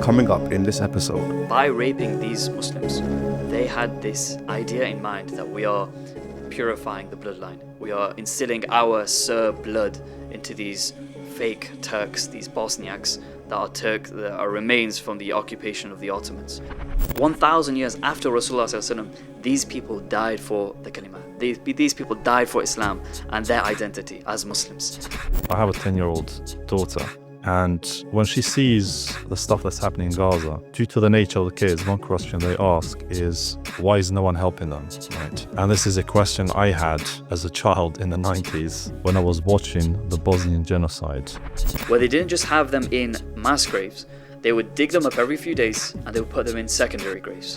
coming up in this episode. By raping these Muslims, they had this idea in mind that we are purifying the bloodline. We are instilling our Serb blood into these fake Turks, these Bosniaks that are remains from the occupation of the Ottomans. 1,000 years after Rasulullah, these people died for the kalima. These people died for Islam and their identity as Muslims. I have a 10-year-old daughter, and when she sees the stuff that's happening in Gaza, due to the nature of the kids, one question they ask is, why is no one helping them? Right? And this is a question I had as a child in the 90s when I was watching the Bosnian genocide. Where they didn't just have them in mass graves, they would dig them up every few days and they would put them in secondary graves.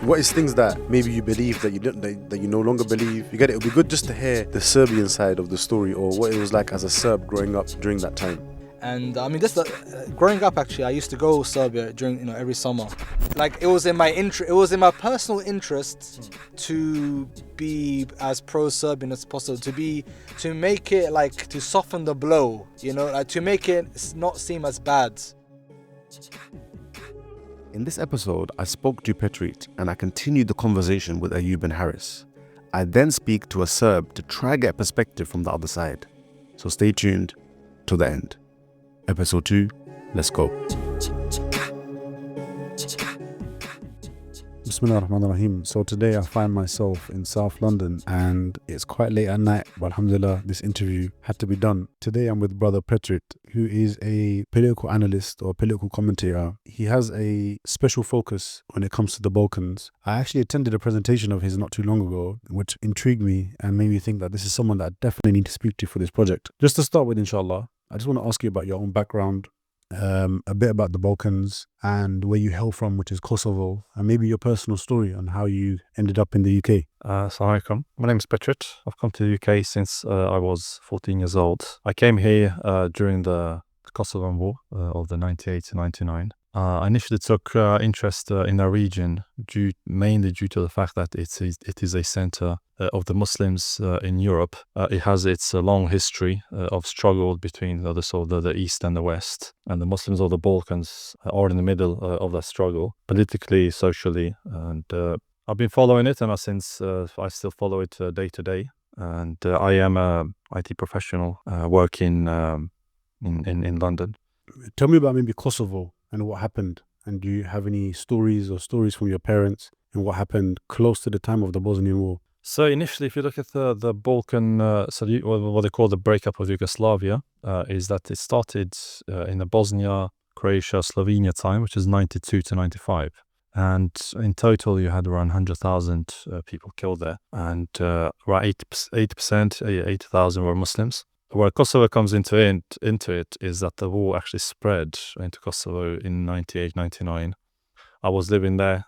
What is things that maybe you believe that you didn't, that you no longer believe? You get it? It would be good just to hear the Serbian side of the story, or what it was like as a Serb growing up during that time. And I mean, growing up, actually, I used to go Serbia during, every summer. Like, it was in my personal interest to be as pro-Serbian as possible, to make it like, to soften the blow, like to make it not seem as bad. In this episode, I spoke to Petrit and I continued the conversation with Ayub and Harris. I then speak to a Serb to try get perspective from the other side. So stay tuned to the end. Episode 2, let's go. Bismillah ar-Rahman ar-Rahim. So today I find myself in South London and it's quite late at night, but alhamdulillah, this interview had to be done. Today I'm with brother Petrit, who is a political analyst or political commentator. He has a special focus when it comes to the Balkans. I actually attended a presentation of his not too long ago, which intrigued me and made me think that this is someone that I definitely need to speak to for this project. Just to start with, inshallah, I just want to ask you about your own background, a bit about the Balkans and where you hail from, which is Kosovo, and maybe your personal story on how you ended up in the UK. Assalamu alaikum. My name is Petrit. I've come to the UK since I was 14 years old. I came here during the Kosovan War of the 98 to 99. I initially took interest in the region mainly due to the fact that it is a center of the Muslims in Europe. It has its long history of struggle between the East and the West, and the Muslims of the Balkans are in the middle of that struggle, politically, socially, and I've been following it ever since. I still follow it day to day, and I am a IT professional working in London. Tell me about maybe Kosovo and what happened, and do you have any stories from your parents and what happened close to the time of the Bosnian War? So initially, if you look at the Balkan, what they call the breakup of Yugoslavia, is that it started in the Bosnia, Croatia, Slovenia time, which is 92 to 95. And in total, you had around 100,000 people killed there. And around 80%, 80,000 were Muslims. Where Kosovo comes into it is that the war actually spread into Kosovo in 98, 99. I was living there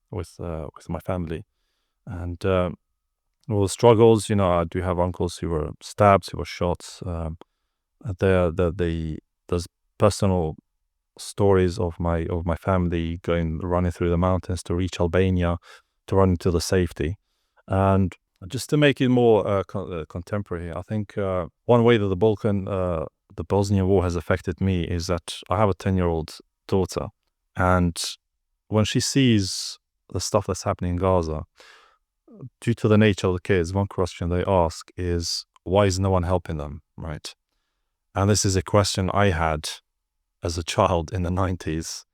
with my family. And all the struggles, I do have uncles who were stabbed, who were shot. There's personal stories of my family running through the mountains to reach Albania, to run into the safety. And just to make it more contemporary, I think one way that the Bosnian War has affected me is that I have a 10-year-old daughter, and when she sees the stuff that's happening in Gaza, due to the nature of the kids, one question they ask is, why is no one helping them, right? And this is a question I had as a child in the 90s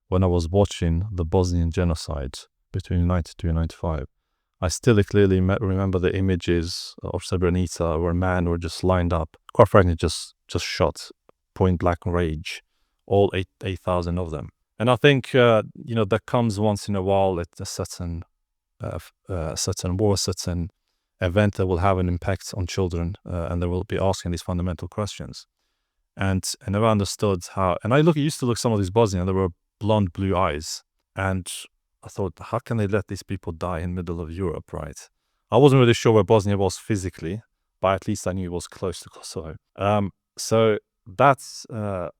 when I was watching the Bosnian genocide between 92 and 95. I still clearly remember the images of Srebrenica where men were just lined up, quite frankly, just shot, point blank rage, all 8,000 of them. And I think, that comes once in a while at a certain war, certain event that will have an impact on children, and they will be asking these fundamental questions. And I never understood how, and I used to look some of these Bosnians, there were blonde blue eyes, and I thought, how can they let these people die in the middle of Europe, right? I wasn't really sure where Bosnia was physically, but at least I knew it was close to Kosovo. So that's, there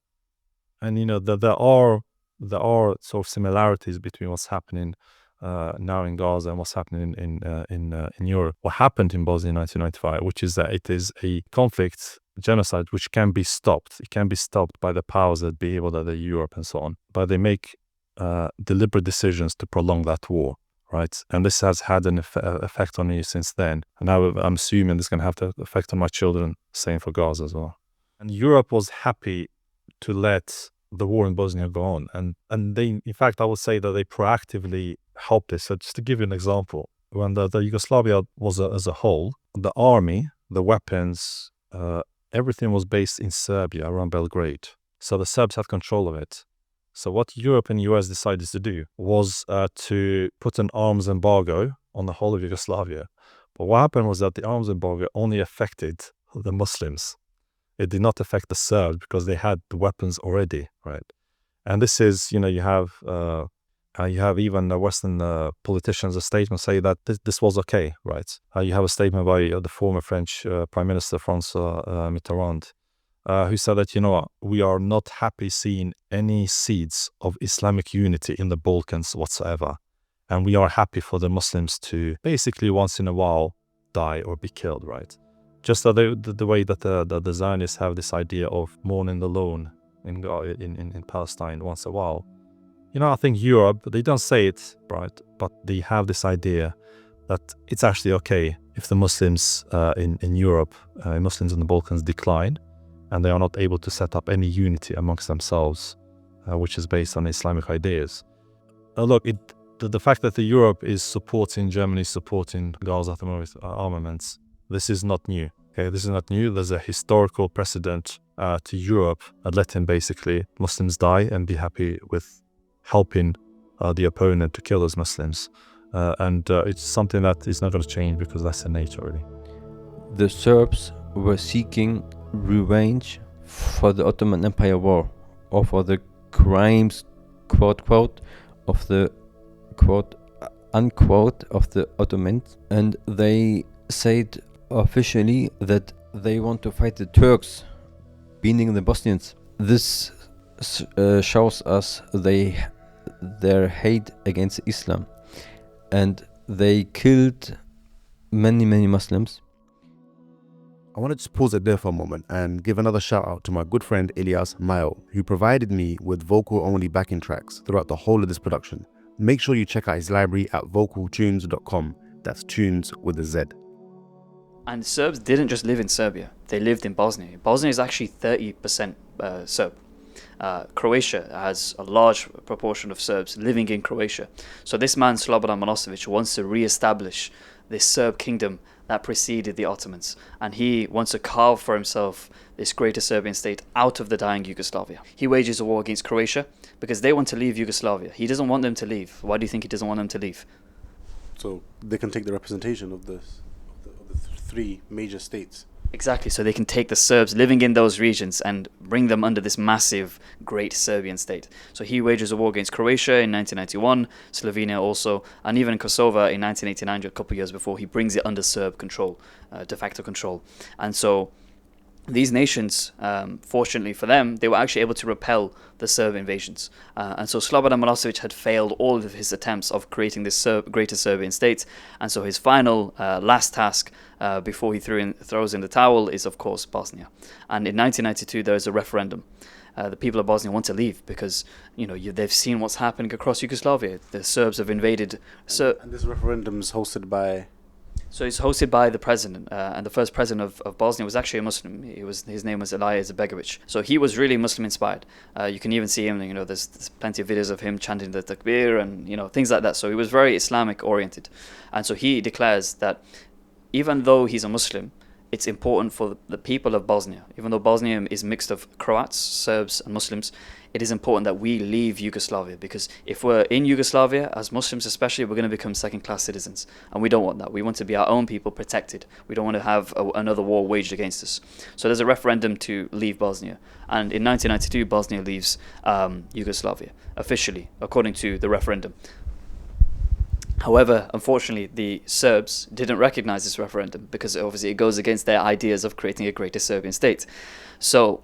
are sort of similarities between what's happening now in Gaza and what's happening in Europe. What happened in Bosnia in 1995, which is that it is a conflict genocide which can be stopped. It can be stopped by the powers that be, whether they're Europe and so on. But they make deliberate decisions to prolong that war, right? And this has had an effect on me since then. And now I'm assuming this is going to have the effect on my children, same for Gaza as well. And Europe was happy to let the war in Bosnia go on. And they, in fact, I would say that they proactively helped this. So just to give you an example, when the Yugoslavia was as a whole, the army, the weapons, everything was based in Serbia, around Belgrade. So the Serbs had control of it. So what Europe and US decided to do was to put an arms embargo on the whole of Yugoslavia. But what happened was that the arms embargo only affected the Muslims. It did not affect the Serbs because they had the weapons already, right? And this is, you have even the Western politicians, a statement say that this was okay, right? You have a statement by the former French Prime Minister François Mitterrand, who said that, we are not happy seeing any seeds of Islamic unity in the Balkans whatsoever. And we are happy for the Muslims to basically once in a while die or be killed, right? Just the way that the Zionists have this idea of mourning the lone in Palestine once in a while. I think Europe, they don't say it, right? But they have this idea that it's actually okay if the Muslims in Europe, Muslims in the Balkans decline, and they are not able to set up any unity amongst themselves, which is based on Islamic ideas. Look, the fact that Europe is supporting Germany, supporting Gaza at the moment with armaments, this is not new. Okay, this is not new. There's a historical precedent to Europe letting basically Muslims die and be happy with helping the opponent to kill those Muslims. And it's something that is not going to change because that's the nature, really. The Serbs were seeking revenge for the Ottoman Empire war, or for the crimes, quote, quote, of the, quote, unquote, of the Ottomans. And they said officially that they want to fight the Turks, meaning the Bosnians. This shows us their hate against Islam, and they killed many Muslims. I want to just pause it there for a moment and give another shout out to my good friend Ilyas Mayo, who provided me with vocal only backing tracks throughout the whole of this production. Make sure you check out his library at vocaltunes.com. That's tunes with a Z. And Serbs didn't just live in Serbia, they lived in Bosnia. Bosnia is actually 30% Serb. Croatia has a large proportion of Serbs living in Croatia. So this man, Slobodan Milosevic, wants to re-establish this Serb kingdom that preceded the Ottomans. And he wants to carve for himself this greater Serbian state out of the dying Yugoslavia. He wages a war against Croatia because they want to leave Yugoslavia. He doesn't want them to leave. Why do you think he doesn't want them to leave? So they can take the representation of the three major states. Exactly, so they can take the Serbs living in those regions and bring them under this massive, great Serbian state. So he wages a war against Croatia in 1991, Slovenia also, and even Kosovo in 1989, a couple of years before, he brings it under Serb control, de facto control. And so these nations, fortunately for them, they were actually able to repel the Serb invasions. And so Slobodan Milosevic had failed all of his attempts of creating this greater Serbian state. And so his final, last task before he throws in the towel is, of course, Bosnia. And in 1992, there is a referendum. The people of Bosnia want to leave because, they've seen what's happening across Yugoslavia. The Serbs have invaded. And this referendum is hosted by... So it's hosted by the president, and the first president of Bosnia was actually a Muslim. His name was Alija Izetbegovic. So he was really Muslim-inspired. You can even see him, there's plenty of videos of him chanting the takbir and, things like that. So he was very Islamic-oriented. And so he declares that even though he's a Muslim, it's important for the people of Bosnia, even though Bosnia is mixed of Croats, Serbs and Muslims, it is important that we leave Yugoslavia, because if we're in Yugoslavia, as Muslims especially, we're going to become second-class citizens. And we don't want that. We want to be our own people protected. We don't want to have another war waged against us. So there's a referendum to leave Bosnia. And in 1992, Bosnia leaves Yugoslavia, officially, according to the referendum. However, unfortunately, the Serbs didn't recognize this referendum because obviously it goes against their ideas of creating a greater Serbian state. So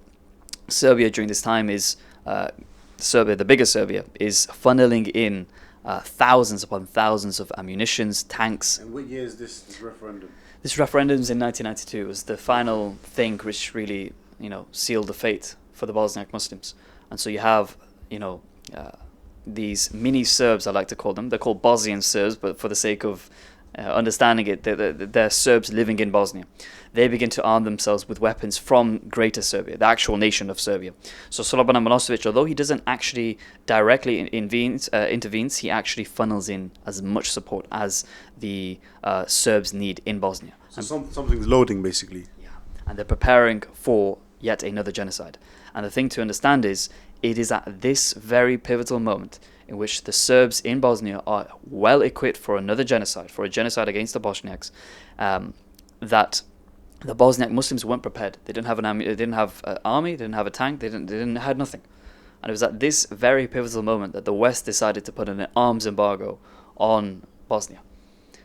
Serbia during this time is, the bigger Serbia, is funneling in thousands upon thousands of ammunitions, tanks. And what year is this referendum? This referendums in 1992 was the final thing which really, sealed the fate for the Bosniak Muslims. And so you have, these mini Serbs, I like to call them. They're called Bosnian Serbs, but for the sake of understanding it, they're Serbs living in Bosnia. They begin to arm themselves with weapons from Greater Serbia, the actual nation of Serbia. So Slobodan Milosevic, although he doesn't actually directly intervenes, he actually funnels in as much support as the Serbs need in Bosnia. So something's loading, basically. Yeah, and they're preparing for yet another genocide. And the thing to understand is, it is at this very pivotal moment in which the Serbs in Bosnia are well equipped for another genocide, for a genocide against the Bosniaks, that the Bosniak Muslims weren't prepared. They didn't have an army, they didn't have an army, they didn't have a tank, they had nothing. And it was at this very pivotal moment that the West decided to put an arms embargo on Bosnia,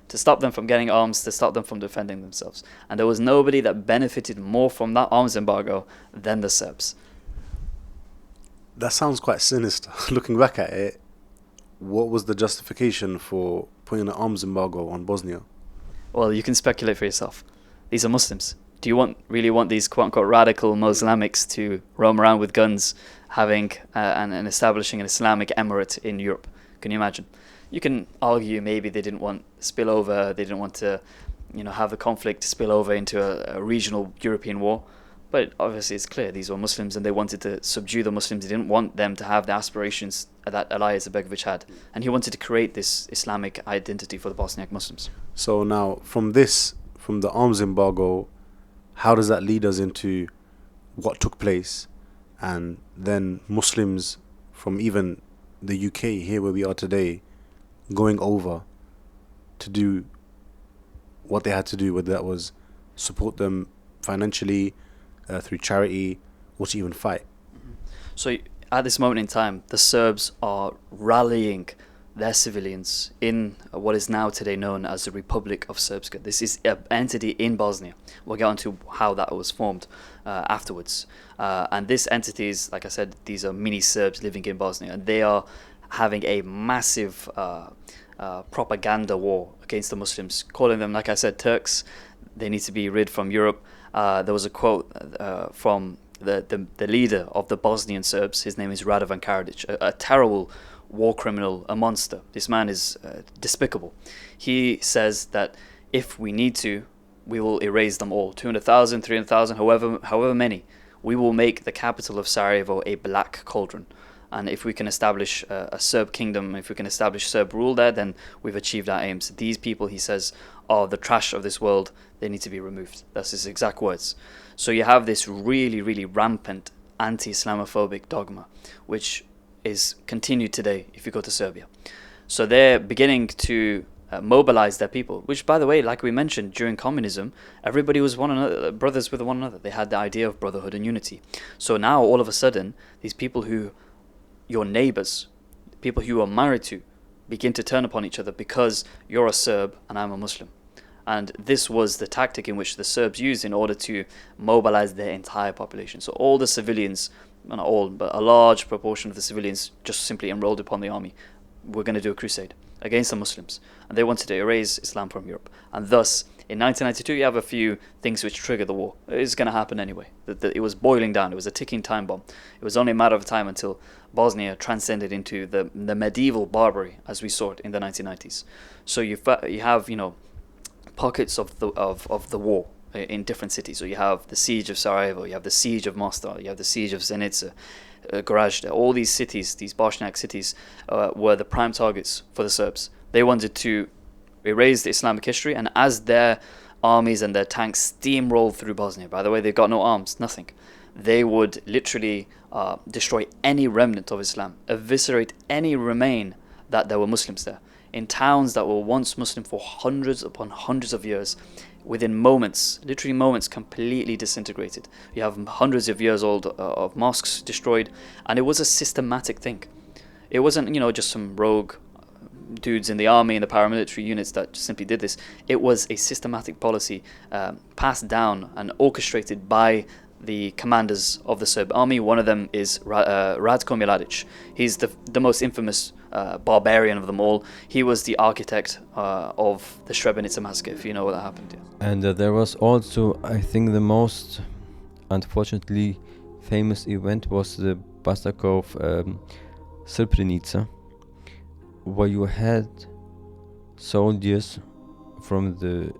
to stop them from getting arms, to stop them from defending themselves. And there was nobody that benefited more from that arms embargo than the Serbs. That sounds quite sinister. Looking back at it, what was the justification for putting an arms embargo on Bosnia? Well, you can speculate for yourself. These are Muslims. Do you really want these quote-unquote radical Muslimics to roam around with guns, having and establishing an Islamic emirate in Europe? Can you imagine? You can argue maybe they didn't want spillover, they didn't want to, have the conflict spill over into a regional European war. But obviously it's clear these were Muslims and they wanted to subdue the Muslims. They didn't want them to have the aspirations that Alija Izetbegovic had. And he wanted to create this Islamic identity for the Bosniak Muslims. So now, from the arms embargo, how does that lead us into what took place? And then Muslims from even the UK, here where we are today, going over to do what they had to do, whether that was support them financially, through charity, or to even fight. So at this moment in time, the Serbs are rallying their civilians in what is now today known as the Republic of Srpska. This is an entity in Bosnia. We'll get on to how that was formed afterwards. And this entity is, like I said, these are mini Serbs living in Bosnia, and they are having a massive propaganda war against the Muslims, calling them, like I said, Turks. They need to be rid from Europe. There was a quote from the leader of the Bosnian Serbs. His name is Radovan Karadzic, a terrible war criminal, a monster. This man is despicable. He says that if we need to, we will erase them all. 200,000, 300,000, however many. We will make the capital of Sarajevo a black cauldron. And if we can establish a Serb kingdom, if we can establish Serb rule there, then we've achieved our aims. These people, he says, are the trash of this world. They need to be removed. That's his exact words. So you have this really, really rampant anti-Islamophobic dogma, which is continued today if you go to Serbia. So they're beginning to mobilize their people, which, by the way, like we mentioned, during communism, everybody was one another, brothers with one another. They had the idea of brotherhood and unity. So now, all of a sudden, these people who your neighbors, people who you are married to, begin to turn upon each other because you're a Serb and I'm a Muslim. And this was the tactic in which the Serbs used in order to mobilize their entire population. So all the civilians, not all, but a large proportion of the civilians just simply enrolled upon the army. We're going to do a crusade against the Muslims. And they wanted to erase Islam from Europe. And thus, in 1992, you have a few things which trigger the war. It's going to happen anyway. It was boiling down. It was a ticking time bomb. It was only a matter of time until Bosnia transcended into the medieval barbary as we saw it in the 1990s. So you have, pockets of the war in different cities. So you have the siege of Sarajevo, you have the siege of Mostar, you have the siege of Zenica, Gorazde. All these cities, these Bosniak cities, were the prime targets for the Serbs. They wanted to erase the Islamic history, and as their armies and their tanks steamrolled through Bosnia, by the way, they've got no arms, nothing, they would literally destroy any remnant of Islam, eviscerate any remain that there were Muslims there. In towns that were once Muslim for hundreds upon hundreds of years, within moments, literally moments, completely disintegrated. You have hundreds of years old of mosques destroyed, and it was a systematic thing. It wasn't, just some rogue dudes in the army and the paramilitary units that simply did this. It was a systematic policy passed down and orchestrated by the commanders of the Serb army. One of them is Ratko Mladic. He's the most infamous barbarian of them all. He was the architect of the Srebrenica massacre, if you know what happened. Yeah. And there was also, I think, the most unfortunately famous event was the massacre of Srebrenica, where you had soldiers from the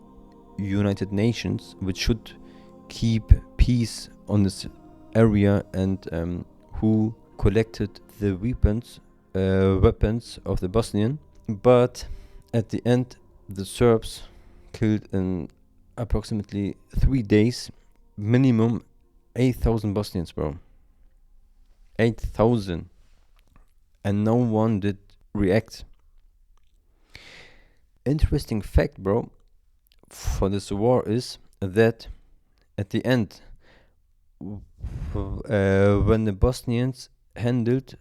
United Nations, which should keep peace on this area, and who collected the weapons of the Bosnian. But at the end, the Serbs killed in approximately 3 days minimum 8,000 Bosnians, bro. 8,000. And no one did react. Interesting fact, bro, for this war is that at the end, when the Bosnians handled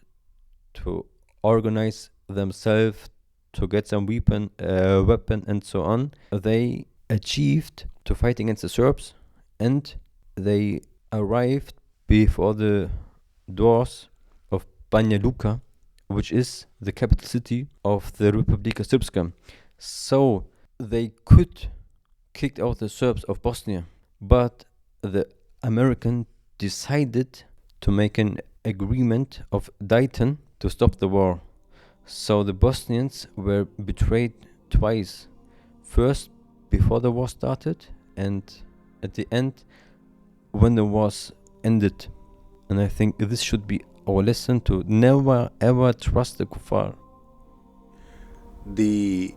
to organize themselves, to get some weapon and so on, they achieved to fight against the Serbs, and they arrived before the doors of Banja Luka, which is the capital city of the Republika Srpska. So they could kick out the Serbs of Bosnia, but the American decided to make an agreement of Dayton to stop the war. So the Bosnians were betrayed twice. First, before the war started, and at the end, when the war ended. And I think this should be our lesson, to never ever trust the kuffar. The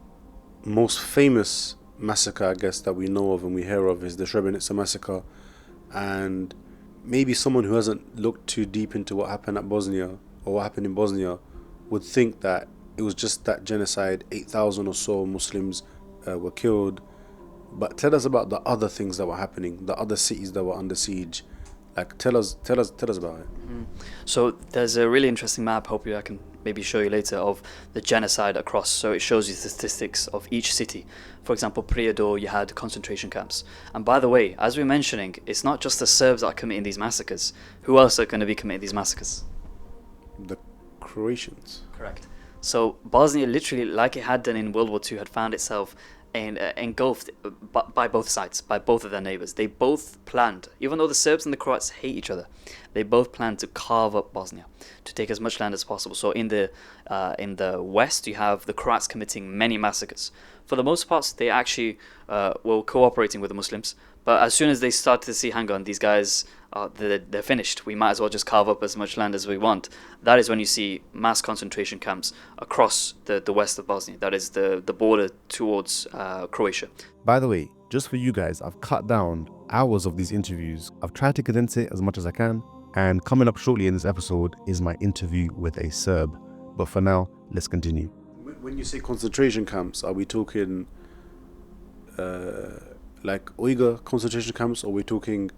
most famous massacre, I guess, that we know of and we hear of is the Srebrenica massacre. And maybe someone who hasn't looked too deep into what happened at Bosnia or what happened in Bosnia would think that it was just that genocide. 8,000 or so Muslims were killed. But tell us about the other things that were happening, the other cities that were under siege. Like, tell us about it. So there's a really interesting map, hope I can maybe show you later, of the genocide across. So it shows you the statistics of each city. For example, Prijedor, you had concentration camps. And by the way, as we're mentioning, it's not just the Serbs that are committing these massacres. Who else are going to be committing these massacres? The Croatians. Correct. So Bosnia, literally, like it had done in World War II, had found itself engulfed by both sides, by both of their neighbors. They both planned, even though the Serbs and the Croats hate each other, they both planned to carve up Bosnia, to take as much land as possible. So in the west, you have the Croats committing many massacres. For the most part, they actually were cooperating with the Muslims. But as soon as they started to see, hang on, these guys, they're finished, we might as well just carve up as much land as we want. That is when you see mass concentration camps across the west of Bosnia. That is the border towards Croatia. By the way, just for you guys, I've cut down hours of these interviews. I've tried to condense it as much as I can. And coming up shortly in this episode is my interview with a Serb. But for now, let's continue. When you say concentration camps, are we talking like Uyghur concentration camps, or are we talking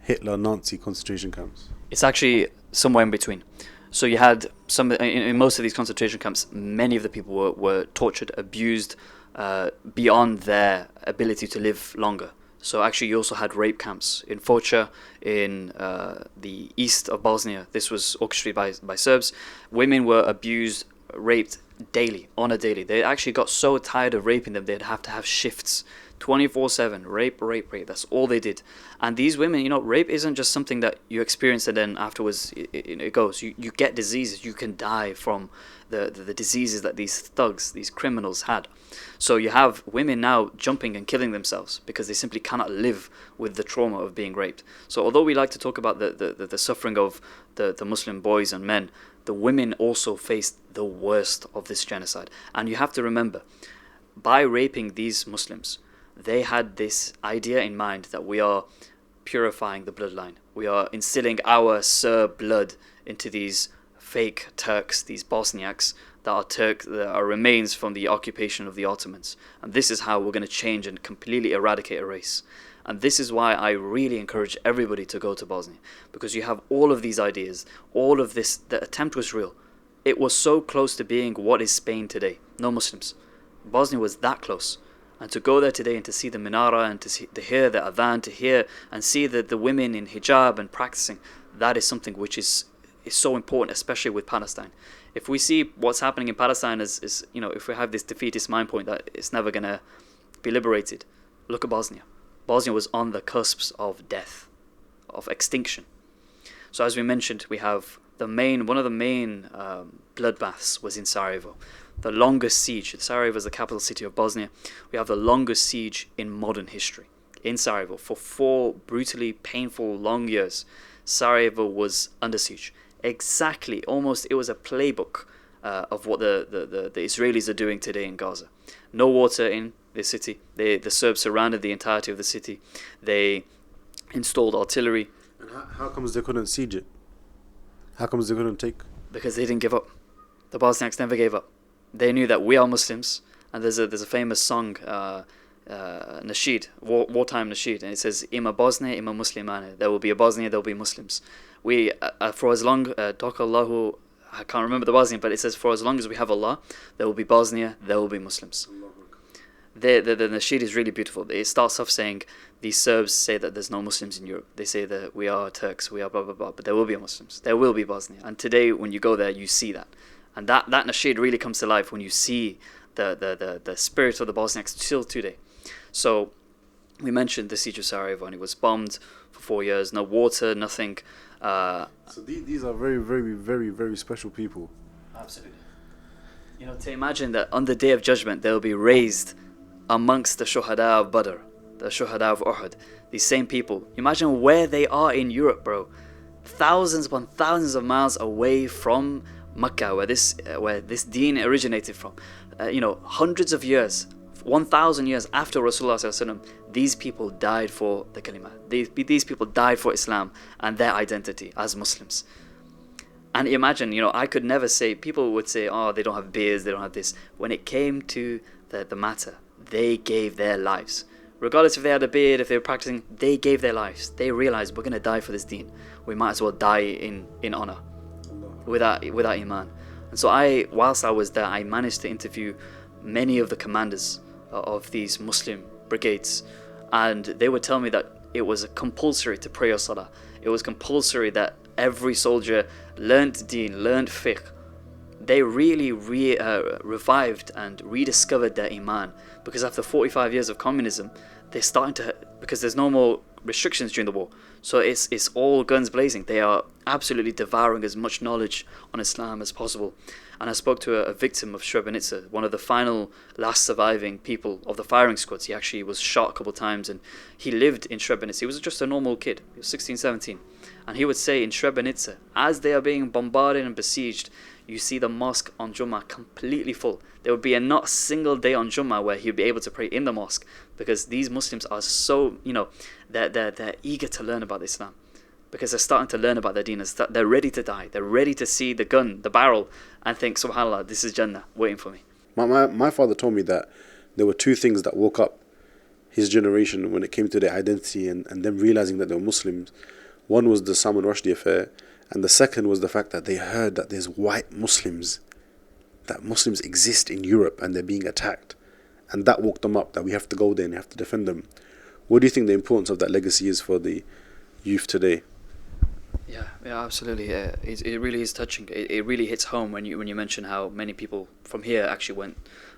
Hitler Nazi concentration camps? It's actually somewhere in between. So you had in most of these concentration camps, many of the people were tortured, abused beyond their ability to live longer. So actually you also had rape camps in Foča, in the east of Bosnia. This was orchestrated by Serbs. Women were abused, raped daily, on a daily. They actually got so tired of raping them, they'd have to have shifts 24/7, rape. That's all they did. And these women, rape isn't just something that you experience and then afterwards it goes. You get diseases. You can die from the diseases that these thugs, these criminals had. So you have women now jumping and killing themselves because they simply cannot live with the trauma of being raped. So although we like to talk about the suffering of the Muslim boys and men, the women also faced the worst of this genocide. And you have to remember, by raping these Muslims, they had this idea in mind that we are purifying the bloodline. We are instilling our Serb blood into these fake Turks, these Bosniaks that are remains from the occupation of the Ottomans. And this is how we're going to change and completely eradicate a race. And this is why I really encourage everybody to go to Bosnia, because you have all of these ideas, all of this. The attempt was real. It was so close to being what is Spain today. No Muslims. Bosnia was that close. And to go there today and to see the minara and to hear the adhan, to hear and see the women in hijab and practicing, that is something which is is so important, especially with Palestine. If we see what's happening in Palestine is if we have this defeatist mind point that it's never going to be liberated, look at Bosnia. Bosnia was on the cusps of death, of extinction. So as we mentioned, we have one of the main bloodbaths was in Sarajevo. The longest siege. Sarajevo is the capital city of Bosnia. We have the longest siege in modern history in Sarajevo. For 4 brutally painful long years, Sarajevo was under siege. Exactly, almost it was a playbook of what the Israelis are doing today in Gaza. No water in the city. The Serbs surrounded the entirety of the city. They installed artillery. And how comes they couldn't siege it? How comes they couldn't take? Because they didn't give up. The Bosniaks never gave up. They knew that we are Muslims, and there's a famous song, nasheed, wartime nasheed, and it says, "Ima Bosnia, ima Muslimane." There will be a Bosnia, there will be Muslims. We, for as long, Allahu, I can't remember the Bosnian, but it says, for as long as we have Allah, there will be Bosnia, there will be Muslims. The nasheed is really beautiful. It starts off saying, these Serbs say that there's no Muslims in Europe. They say that we are Turks, we are blah, blah, blah, but there will be Muslims. There will be Bosnia. And today, when you go there, you see that. And that nasheed really comes to life when you see the spirit of the Bosniaks still today. So we mentioned the siege of Sarajevo, and it was bombed for 4 years. No water, nothing. So these are very, very, very, very special people. Absolutely. To imagine that on the Day of Judgment, they'll be raised amongst the Shuhada of Badr, the Shuhada of Uhud. These same people. Imagine where they are in Europe, bro. Thousands upon thousands of miles away from Mecca, where this deen originated from. Hundreds of years, 1,000 years after Rasulullah sallallahu alaihi wasallam, these people died for the kalima. These people died for Islam and their identity as Muslims. And imagine, I could never say, people would say, oh, they don't have beards, they don't have this. When it came to the matter, they gave their lives. Regardless if they had a beard, if they were practicing, they gave their lives. They realized, we're going to die for this deen. We might as well die in honor. Without iman. And so whilst I was there, I managed to interview many of the commanders of these Muslim brigades, and they would tell me that it was compulsory to pray your salah. It was compulsory that every soldier learnt deen, learnt fiqh. They really revived and rediscovered their iman, because after 45 years of communism, they're starting to, because there's no more restrictions during the war, so it's all guns blazing. They are absolutely devouring as much knowledge on Islam as possible. And I spoke to a victim of Srebrenica, one of the final last surviving people of the firing squads. He actually was shot a couple of times, and he lived in Srebrenica. He was just a normal kid. He was 16, 17. And he would say in Srebrenica, as they are being bombarded and besieged, you see the mosque on Jummah completely full. There would be not a single day on Jummah where he'd be able to pray in the mosque, because these Muslims are so, they're eager to learn about Islam, because they're starting to learn about their deen. They're ready to die. They're ready to see the gun, the barrel, and think, subhanAllah, this is Jannah waiting for me. My father told me that there were 2 things that woke up his generation when it came to their identity and them realizing that they were Muslims. One was the Salman Rushdie affair, and the second was the fact that they heard that there's white Muslims, that Muslims exist in Europe and they're being attacked. And that woke them up, that we have to go there and have to defend them. What do you think the importance of that legacy is for the youth today? Yeah, absolutely. It really is touching. It really hits home when you mention how many people from here actually went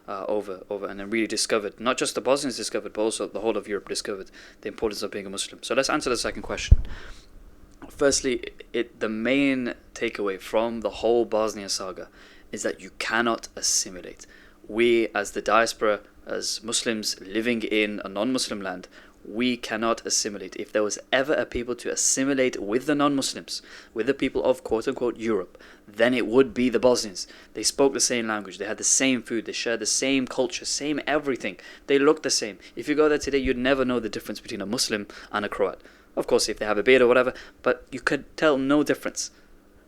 over and then really discovered, not just the Bosnians discovered, but also the whole of Europe discovered the importance of being a Muslim. So let's answer the second question. Firstly, the main takeaway from the whole Bosnia saga is that you cannot assimilate. We, as the diaspora, as Muslims living in a non-Muslim land, we cannot assimilate. If there was ever a people to assimilate with the non-Muslims, with the people of quote-unquote Europe, then it would be the Bosnians. They spoke the same language, they had the same food, they shared the same culture, same everything. They looked the same. If you go there today, you'd never know the difference between a Muslim and a Croat. Of course, if they have a beard or whatever, but you could tell no difference.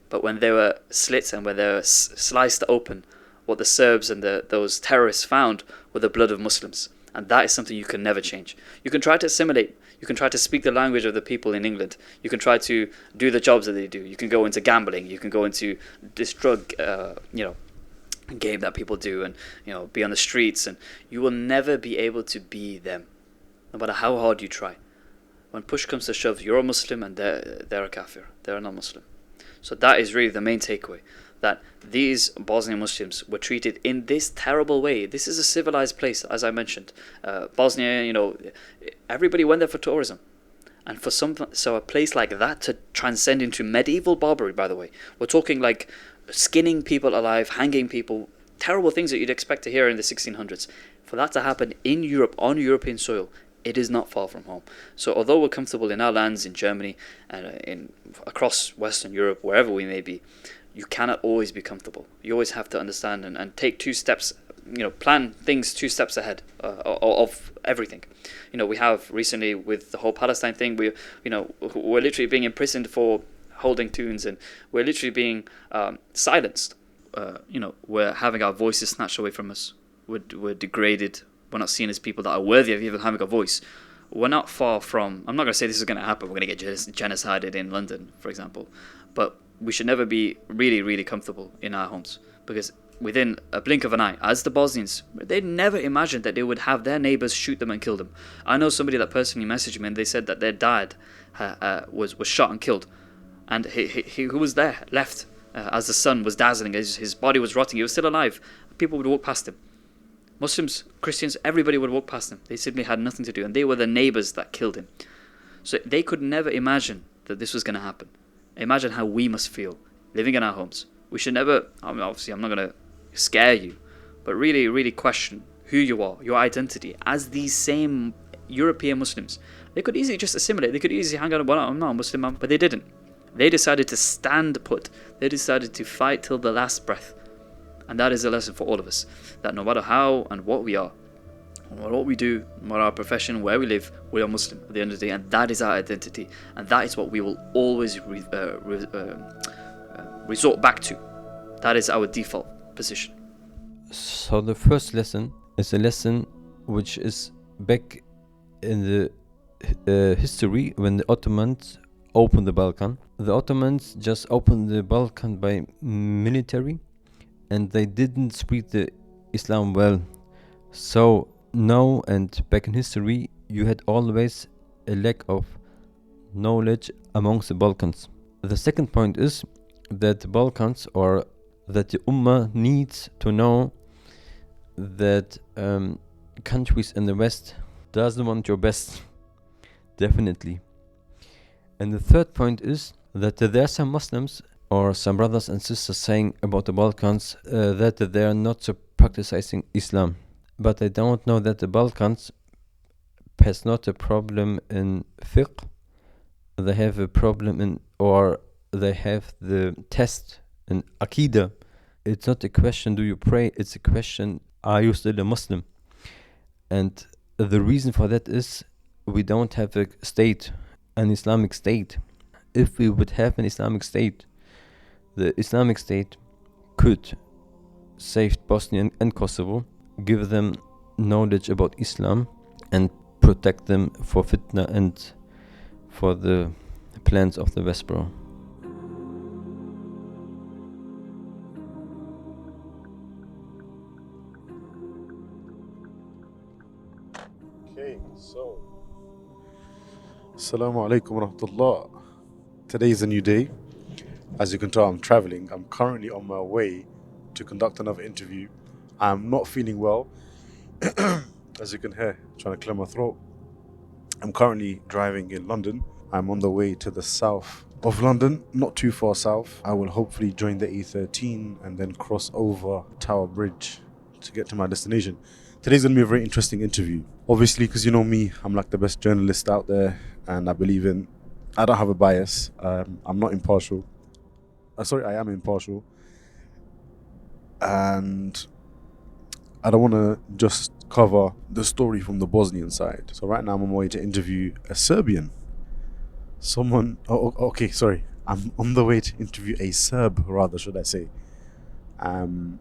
But when they were slit and when they were sliced open, what the Serbs and those terrorists found were the blood of Muslims. And that is something you can never change. You can try to assimilate. You can try to speak the language of the people in England. You can try to do the jobs that they do. You can go into gambling. You can go into this drug, game that people do, and be on the streets. And you will never be able to be them, no matter how hard you try. When push comes to shove, you're a Muslim and they're a kafir. They're a non-Muslim. So that is really the main takeaway, that these Bosnian Muslims were treated in this terrible way. This is a civilized place, as I mentioned. Bosnia, everybody went there for tourism. And so a place like that to transcend into medieval Barbary, by the way. We're talking like skinning people alive, hanging people, terrible things that you'd expect to hear in the 1600s. For that to happen in Europe, on European soil, it is not far from home. So although we're comfortable in our lands, in Germany, and across Western Europe, wherever we may be, you cannot always be comfortable. You always have to understand and take 2 steps, plan things 2 steps ahead of everything. We have recently with the whole Palestine thing, we're literally being imprisoned for holding tunes, and we're literally being silenced. We're having our voices snatched away from us. We're degraded. We're not seen as people that are worthy of even having a voice. We're not far from, I'm not going to say this is going to happen, we're going to get genocided in London, for example, but we should never be really, really comfortable in our homes, because within a blink of an eye, as the Bosnians, they never imagined that they would have their neighbours shoot them and kill them. I know somebody that personally messaged me and they said that their dad was shot and killed, and he was there, left, as the sun was dazzling, his body was rotting, he was still alive. People would walk past him. Muslims, Christians, everybody would walk past him. They simply had nothing to do, and they were the neighbours that killed him. So they could never imagine that this was going to happen. Imagine how we must feel living in our homes. We should never, obviously I'm not going to scare you, but really, really question who you are, your identity, as these same European Muslims. They could easily just assimilate. They could easily hang on, well, I'm not a Muslim, but they didn't. They decided to stand put. They decided to fight till the last breath. And that is a lesson for all of us, that no matter how and what we are, what we do, what our profession, where we live, we are Muslim at the end of the day, and that is our identity, and that is what we will always resort back to. That is our default position. So the first lesson is a lesson which is back in the history when the Ottomans opened the Balkan. The Ottomans just opened the Balkan by military, and they didn't spread the Islam well. So now and back in history, you had always a lack of knowledge amongst the Balkans. The second point is that the Balkans, or that the Ummah needs to know that countries in the West doesn't want your best, definitely. And the third point is that there are some Muslims or some brothers and sisters saying about the Balkans that they are not so practicing Islam, but they don't know that the Balkans has not a problem in fiqh. They have a problem in, or they have the test in Aqidah. It's not a question, do you pray? It's a question, are you still a Muslim? And the reason for that is we don't have a state, an Islamic state. If we would have an Islamic state, the Islamic State could save Bosnia and Kosovo, give them knowledge about Islam, and protect them for fitna and for the plans of the West, bro. Okay, so Assalamu alaikum wa rahmatullah. Today is a new day. As you can tell, I'm traveling. I'm currently on my way to conduct another interview. I'm not feeling well. As you can hear, trying to clear my throat. I'm currently driving in London. I'm on the way to the south of London, not too far south. I will hopefully join the A13 and then cross over Tower Bridge to get to my destination. Today's going to be a very interesting interview. Obviously, because you know me, I'm like the best journalist out there, and I don't have a bias. I'm not impartial. I am impartial. And I don't want to just cover the story from the Bosnian side. So right now I'm on my way to interview a Serbian. I'm on the way to interview a Serb, rather, should I say. And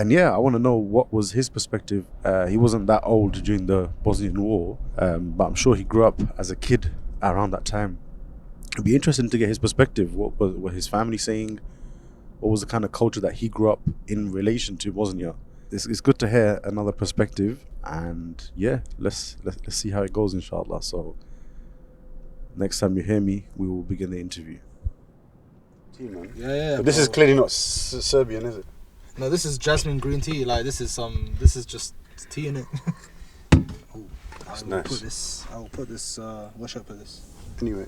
yeah, I want to know what was his perspective. He wasn't that old during the Bosnian War, but I'm sure he grew up as a kid around that time. It'd be interesting to get his perspective. What was his family saying? What was the kind of culture that he grew up in relation to Bosnia? It's good to hear another perspective, and yeah, let's see how it goes, inshallah. So next time you hear me, we will begin the interview. tea, man. Yeah. But this is bro. clearly not Serbian, is it? No, this is jasmine green tea. Like this is just tea in it. That's I will nice. put this. Where should I put this? Anyway.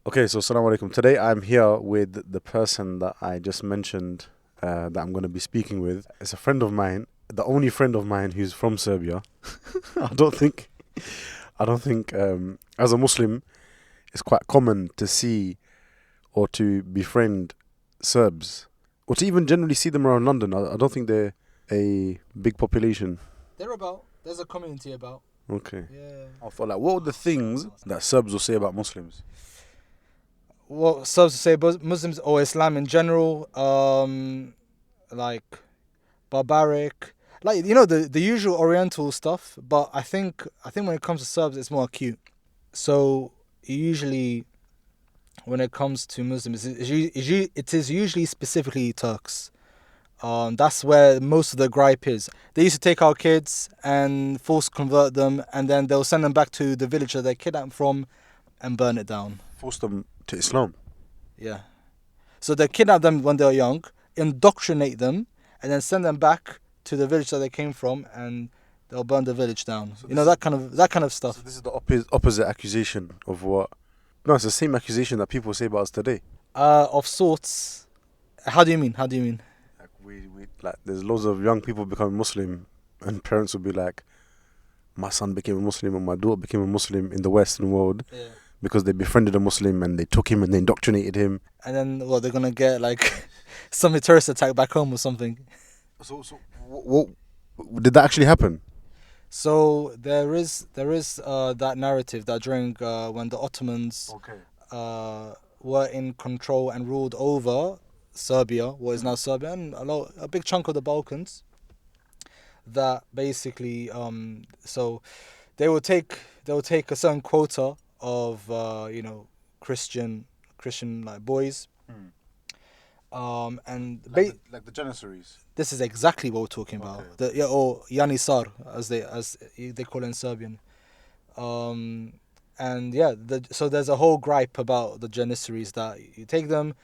Okay, so Assalamu alaikum. Today I'm here with the person that I just mentioned that I'm going to be speaking with. It's a friend of mine, the only friend of mine who's from Serbia. I don't think as a Muslim, it's quite common to see or to befriend Serbs or to even generally see them around London. I don't think they're a big population. There's a community about. Okay. Yeah. I thought, like, what are the things that Serbs will say about Muslims? What Serbs say about Muslims or Islam in general, like barbaric, like the usual Oriental stuff. But I think when it comes to Serbs, it's more acute. So usually, when it comes to Muslims, it is usually specifically Turks. That's where most of the gripe is. They used to take our kids and force convert them, and then they'll send them back to the village that they kidnapped from and burn it down. Force them to Islam. Yeah. So they kidnap them when they're young, indoctrinate them, and then send them back to the village that they came from, and they'll burn the village down. So that kind of stuff. So this is the opposite accusation of what? No, it's the same accusation that people say about us today. Of sorts. How do you mean? Like we like, there's loads of young people becoming Muslim, and parents will be like, my son became a Muslim and my daughter became a Muslim in the Western world. Yeah. Because they befriended a Muslim and they took him and they indoctrinated him. And then they're gonna get like some terrorist attack back home or something. So what did that actually happen? So there is that narrative that during when the Ottomans were in control and ruled over Serbia, what is now Serbia, and a big chunk of the Balkans, that basically so they will take a certain quota of Christian like boys, and like the Janissaries. this is exactly what we're talking about. Okay. Or Janisar as they call it in Serbian. And yeah, so there's a whole gripe about the Janissaries that you take them,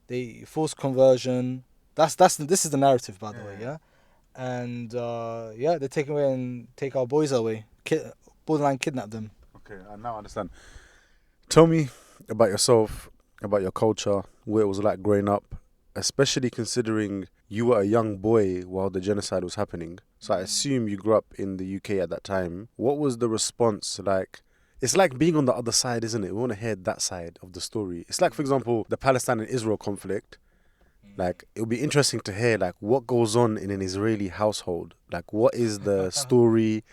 they force conversion. This is the narrative, by the way, yeah. And they take away and take our boys away, borderline kidnap them. Okay, I now understand. Tell me about yourself, about your culture, what it was like growing up, especially considering you were a young boy while the genocide was happening. So I assume you grew up in the UK at that time. What was the response like? It's like being on the other side, isn't it? We want to hear that side of the story. It's like, for example, the Palestine and Israel conflict. Like, it would be interesting to hear, like, what goes on in an Israeli household. Like, what is the story,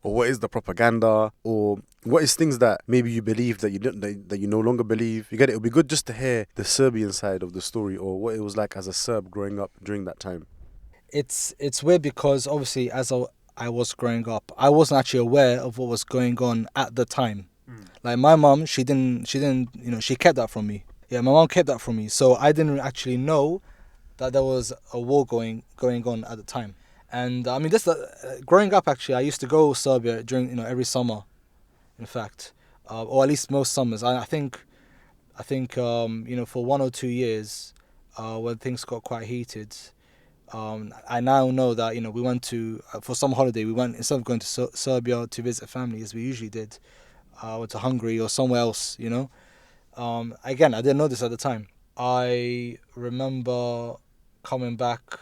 or what is the propaganda, or what is things that maybe you believe that you don't, that you no longer believe. You get it? It would be good just to hear the Serbian side of the story, or what it was like as a Serb growing up during that time. It's weird because obviously as I was growing up, I wasn't actually aware of what was going on at the time. Like my mom, she didn't, she kept that from me. Yeah, my mom kept that from me, so I didn't actually know that there was a war going on at the time. And I mean, growing up, actually, I used to go to Serbia during every summer, in fact, or at least most summers. I think for 1 or 2 years, when things got quite heated, I now know that we went to for some holiday. We went, instead of going to Serbia to visit family as we usually did, went to Hungary or somewhere else. Again, I didn't know this at the time. I remember coming back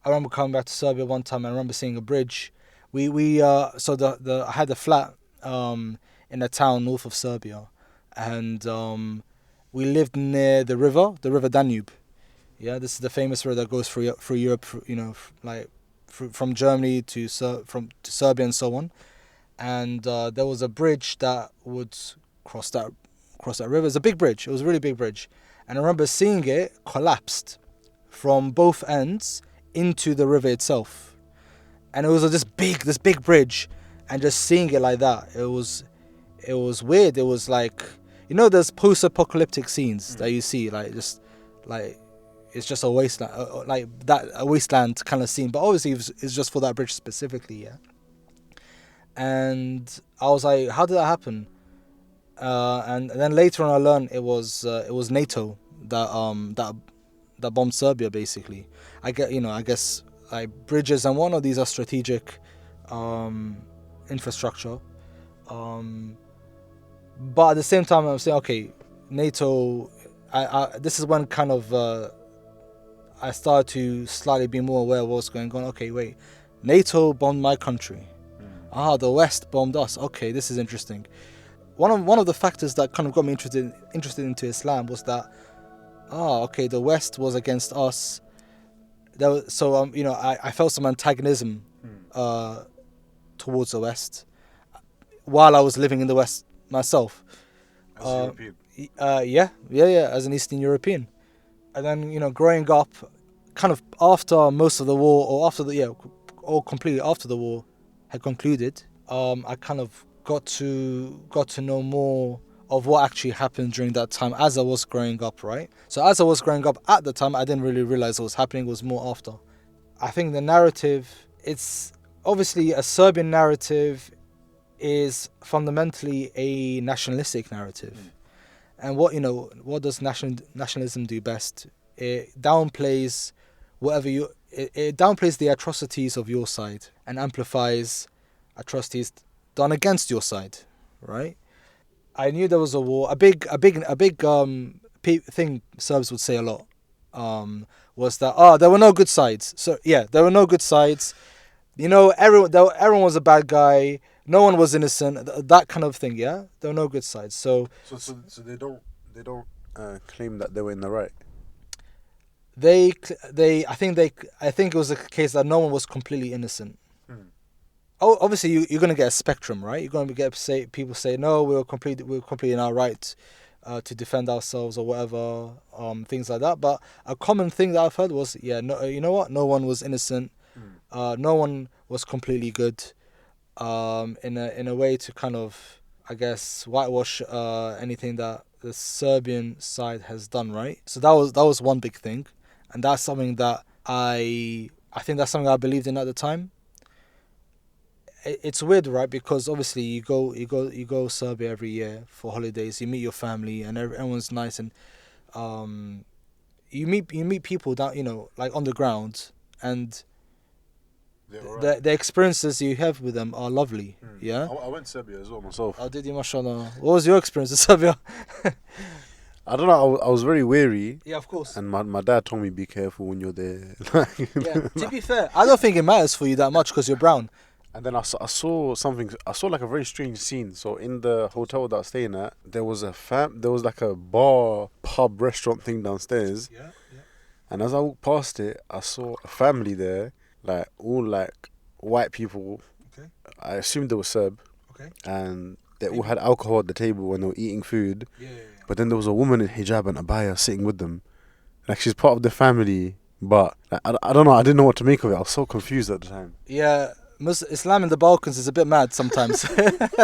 to Serbia one time. I remember seeing a bridge. I had a flat in a town north of Serbia, and we lived near the river Danube. Yeah, this is the famous river that goes through Europe. From Germany to Serbia and so on. And there was a bridge that would cross that river. It's a big bridge. It was a really big bridge, and I remember seeing it collapsed from both ends into the river itself, and it was this big bridge, and just seeing it like that, it was weird. It was like, there's post-apocalyptic scenes that you see, it's just a wasteland, a wasteland kind of scene, but obviously it's just for that bridge specifically, yeah. And I was like, how did that happen? And then later on I learned it was NATO that bombed Serbia. Basically, I guess like bridges and one of these are strategic infrastructure. But at the same time, I'm saying, okay, NATO. This is when kind of I started to slightly be more aware of what's going on. Okay, wait, NATO bombed my country. The West bombed us. Okay, this is interesting. One of the factors that kind of got me interested into Islam was that, okay, the West was against us. So I felt some antagonism towards the West while I was living in the West myself. As a European. Yeah, as an Eastern European. And then, growing up, kind of after most of the war, or completely after the war had concluded, I kind of got to know more of what actually happened during that time as I was growing up, right? So as I was growing up at the time, I didn't really realize what was happening. It was more after. I think the narrative, it's obviously a Serbian narrative, is fundamentally a nationalistic narrative. And what does nationalism do best? It downplays it downplays the atrocities of your side and amplifies atrocities done against your side, right? I knew there was a war. A big thing Serbs would say a lot was that there were no good sides. So yeah, there were no good sides. Everyone was a bad guy. No one was innocent. That kind of thing. Yeah, there were no good sides. So they don't claim that they were in the right. I think it was a case that no one was completely innocent. Oh, obviously you're going to get a spectrum, right? You're going to get people say no, we were completely in our right to defend ourselves or whatever, things like that. But a common thing that I've heard was, no, you know what? No one was innocent. No one was completely good. In a way to kind of, I guess, whitewash anything that the Serbian side has done, right? So that was one big thing, and that's something that I think that's something I believed in at the time. It's weird, right? Because obviously you go Serbia every year for holidays. You meet your family, and everyone's nice, and you meet people that like on the ground, and the experiences you have with them are lovely. Yeah. I went to Serbia as well myself. Oh, did you, mashallah? What was your experience in Serbia? I don't know. I was very wary. Yeah, of course. And my dad told me be careful when you're there. Yeah. To be fair, I don't think it matters for you that much because you're brown. And then I saw something. I saw like a very strange scene. So in the hotel that I was staying at, there was like a bar, pub, restaurant thing downstairs. Yeah. And as I walked past it, I saw a family there, like all like white people. Okay. I assumed they were Serb. Okay. And they all had alcohol at the table when they were eating food. Yeah. But then there was a woman in hijab and abaya sitting with them. Like she's part of the family, but like, I don't know. I didn't know what to make of it. I was so confused at the time. Yeah. Islam in the Balkans is a bit mad sometimes. I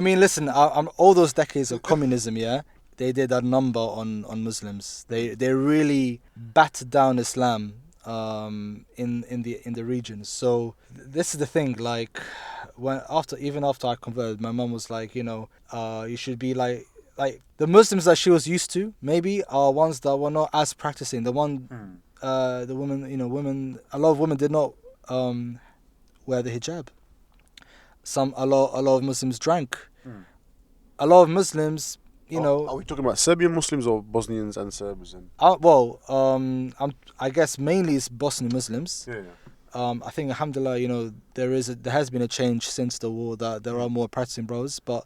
mean, listen, all those decades of communism, yeah, they did a number on Muslims. They really battered down Islam in the region. So this is the thing. Like even after I converted, my mum was like, you should be like the Muslims that she was used to maybe are ones that were not as practicing. The women, a lot of women did not wear the hijab. A lot of Muslims drank. A lot of Muslims, Are we talking about Serbian Muslims or Bosnians and Serbs? I guess mainly it's Bosnian Muslims. Yeah. I think alhamdulillah, there has been a change since the war that there are more practicing brothers, but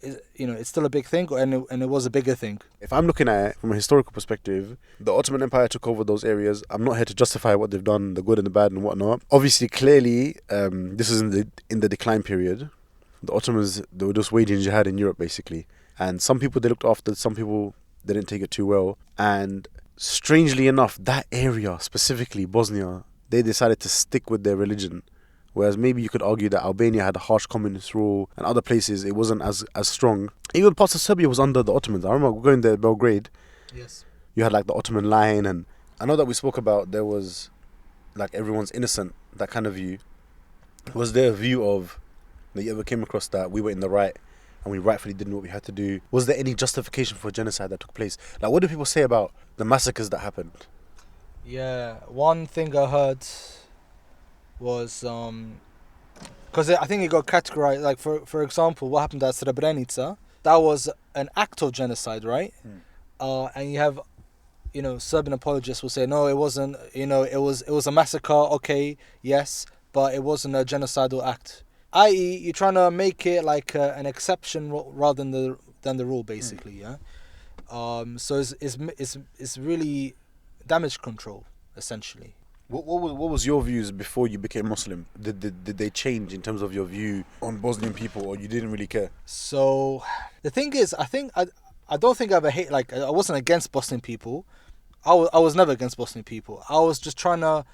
it's still a big thing, and it was a bigger thing. If I'm looking at it from a historical perspective, the Ottoman Empire took over those areas. I'm not here to justify what they've done, the good and the bad and whatnot. Obviously, clearly, this is in the decline period. The Ottomans, they were just waging jihad in Europe, basically. And some people they looked after, some people they didn't take it too well. And strangely enough, that area, specifically Bosnia, they decided to stick with their religion. Whereas maybe you could argue that Albania had a harsh communist rule and other places it wasn't as strong. Even parts of Serbia was under the Ottomans. I remember going there, Belgrade. Yes. You had like the Ottoman line, and I know that we spoke about there was like everyone's innocent, that kind of view. Was there a view of that you ever came across that we were in the right and we rightfully did what we had to do. Was there any justification for genocide that took place? Like, what do people say about the massacres that happened? Yeah, one thing I heard was because I think it got categorized. Like for example, what happened at Srebrenica? That was an act of genocide, right? And you have, Serbian apologists will say no, it wasn't. It was a massacre. Okay, yes, but it wasn't a genocidal act. I.e., you're trying to make it like an exception rather than the rule, basically. Yeah. So it's really damage control, essentially. What was your views before you became Muslim? Did they change in terms of your view on Bosnian people, or you didn't really care? So the thing is, I don't think I ever hate, like, I wasn't against Bosnian people. I was never against Bosnian people. I was just trying to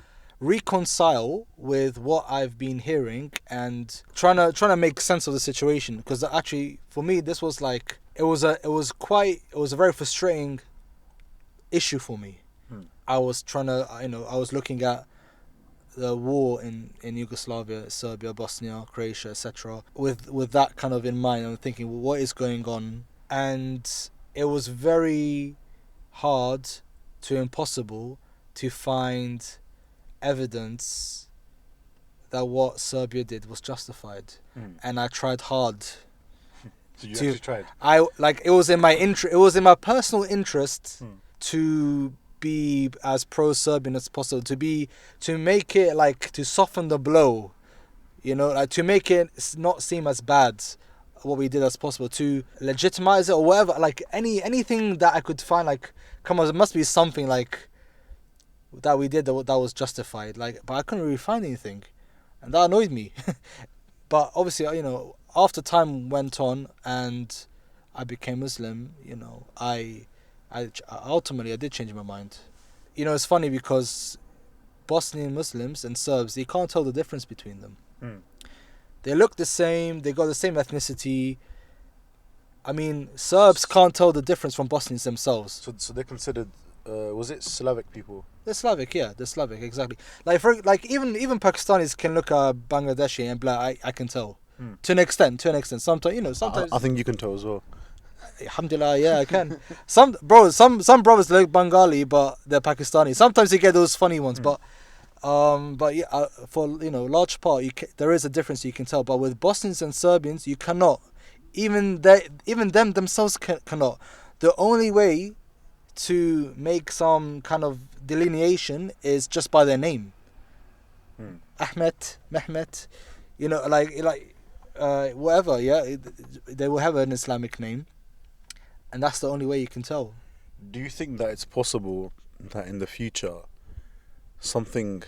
reconcile with what I've been hearing and trying to make sense of the situation, because actually for me this was like it was a very frustrating issue for me. I was trying to, I was looking at the war in Yugoslavia, Serbia, Bosnia, Croatia, etc. with that kind of in mind. I'm thinking, well, what is going on? And it was very hard to impossible to find evidence that what Serbia did was justified. And I tried hard. So you actually tried? It was in my personal interest to be as pro-Serbian as possible, to make it like, to soften the blow, like to make it not seem as bad what we did as possible, to legitimize it or whatever, like anything that I could find, like, come on, there must be something like that we did that was justified, like, but I couldn't really find anything, and that annoyed me. But obviously, after time went on and I became Muslim, I ultimately did change my mind. It's funny because Bosnian Muslims and Serbs, they can't tell the difference between them. They look the same, they got the same ethnicity. I mean, Serbs can't tell the difference from Bosnians themselves. So they're considered, was it Slavic people? They're Slavic, yeah, they're Slavic, exactly. Like even Pakistanis can look at Bangladeshi and be like, I can tell. To an extent. Sometimes, sometimes. I think you can tell as well. Alhamdulillah, yeah, I can. Some brothers look Bengali, but they're Pakistani. Sometimes you get those funny ones, but yeah, for large part, there is a difference you can tell. But with Bosnians and Serbians, you cannot. Even them themselves cannot. The only way to make some kind of delineation is just by their name. Ahmed, Mehmet, whatever. Yeah, they will have an Islamic name. And that's the only way you can tell. Do you think that it's possible that in the future something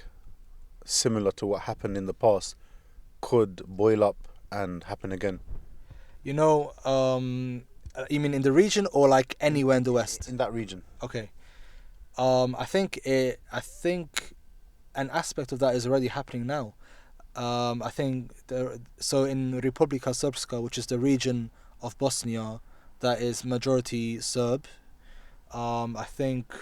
similar to what happened in the past could boil up and happen again? You mean in the region or like anywhere in the West? In that region. Okay. I think an aspect of that is already happening now. I think so in Republika Srpska, which is the region of Bosnia that is majority Serb. I think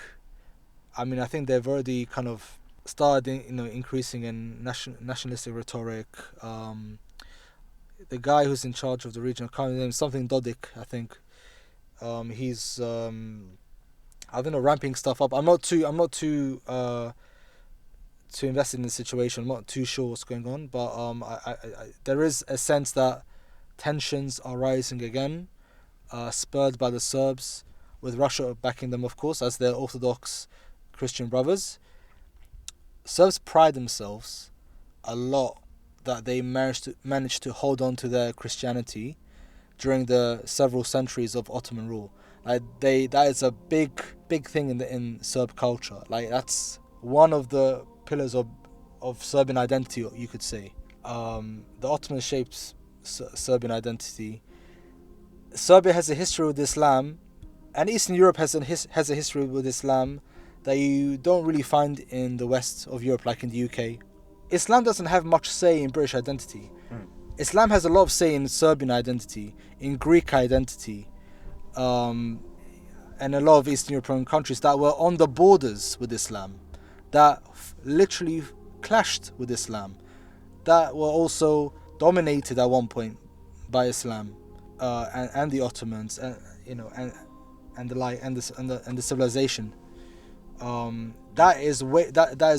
they've already kind of started, increasing in nationalistic rhetoric. The guy who's in charge of the region, I can't remember his name, something Dodik, I think. He's I don't know, ramping stuff up. I'm not too invested in the situation. I'm not too sure what's going on, but I there is a sense that tensions are rising again. Spurred by the Serbs, with Russia backing them, of course, as their Orthodox Christian brothers. Serbs pride themselves a lot that they managed to hold on to their Christianity during the several centuries of Ottoman rule. That is a big thing in Serb culture. Like, that's one of the pillars of Serbian identity, you could say. The Ottomans shaped Serbian identity. Serbia has a history with Islam, and Eastern Europe has a history with Islam that you don't really find in the west of Europe, like in the UK. Islam doesn't have much say in British identity. Islam has a lot of say in Serbian identity, in Greek identity, and a lot of Eastern European countries that were on the borders with Islam, that literally clashed with Islam, that were also dominated at one point by Islam. and the Ottomans, and and the like, and the civilization. That is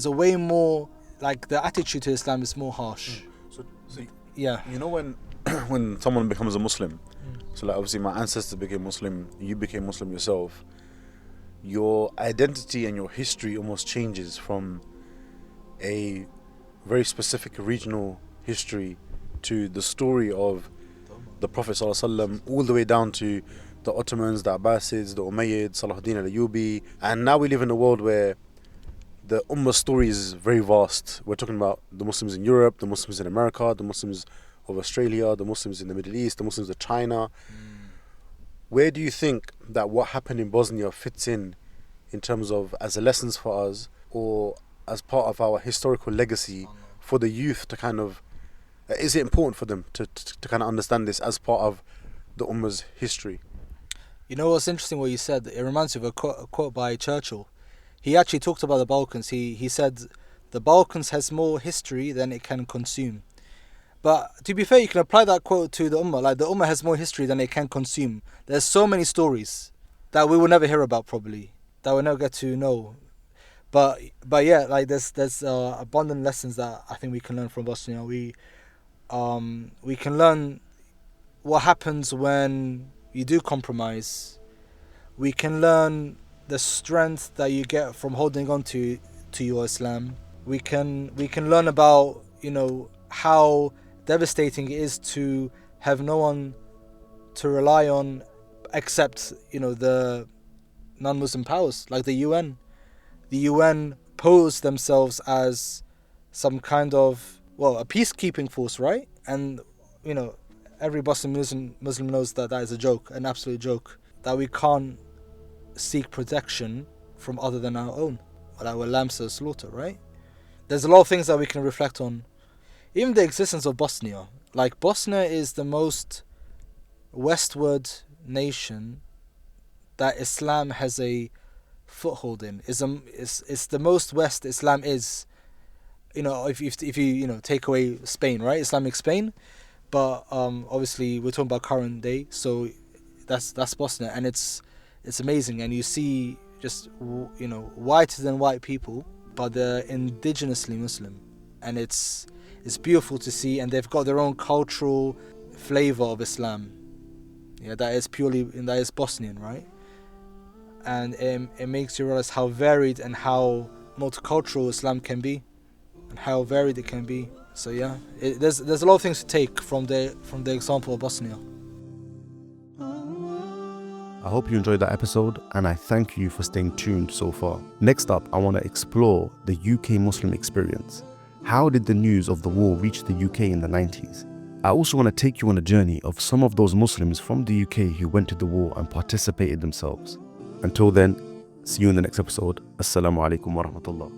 a way more, like, the attitude to Islam is more harsh. So Yeah. you know, when when someone becomes a Muslim, so like obviously my ancestors became Muslim, you became Muslim yourself, your identity and your history almost changes from a very specific regional history to the story of the Prophet ﷺ, all the way down to the Ottomans, the Abbasids, the Umayyads, Salahuddin al-Ayyubi. And now we live in a world where the Ummah story is very vast. We're talking about the Muslims in Europe, the Muslims in America, the Muslims of Australia, the Muslims in the Middle East, the Muslims of China. Where do you think that what happened in Bosnia fits in terms of as a lessons for us, or as part of our historical legacy for the youth to kind of, is it important for them to kind of understand this as part of the Ummah's history? You know what's interesting what you said? It reminds me of a quote by Churchill. He actually talked about the Balkans. He said, the Balkans has more history than it can consume. But to be fair, you can apply that quote to the Ummah. Like, the Ummah has more history than it can consume. There's so many stories that we will never hear about, probably, that we'll never get to know. But yeah, like, there's abundant lessons that I think we can learn from Bosnia. We can learn what happens when you do compromise. We can learn the strength that you get from holding on to your Islam. We can learn about, how devastating it is to have no one to rely on except, the non-Muslim powers, like the UN. The UN pose themselves as some kind of, a peacekeeping force, right? And, every Bosnian Muslim knows that is a joke, an absolute joke, that we can't seek protection from other than our own, or our lambs to slaughter, right? There's a lot of things that we can reflect on. Even the existence of Bosnia. Like, Bosnia is the most westward nation that Islam has a foothold in. It's the most west Islam is. If you take away Spain, right? Islamic Spain. But obviously we're talking about current day, so that's Bosnia, and it's amazing. And you see just whiter than white people, but they're indigenously Muslim, and it's beautiful to see. And they've got their own cultural flavor of Islam. Yeah, that is Bosnian, right? And it makes you realize how varied and how multicultural Islam can be, and how varied it can be. So yeah, there's a lot of things to take from the example of Bosnia. I hope you enjoyed that episode, and I thank you for staying tuned so far. Next up, I want to explore the UK Muslim experience. How did the news of the war reach the UK in the 90s? I also want to take you on a journey of some of those Muslims from the UK who went to the war and participated themselves. Until then, see you in the next episode. Assalamu alaikum wa rahmatullah.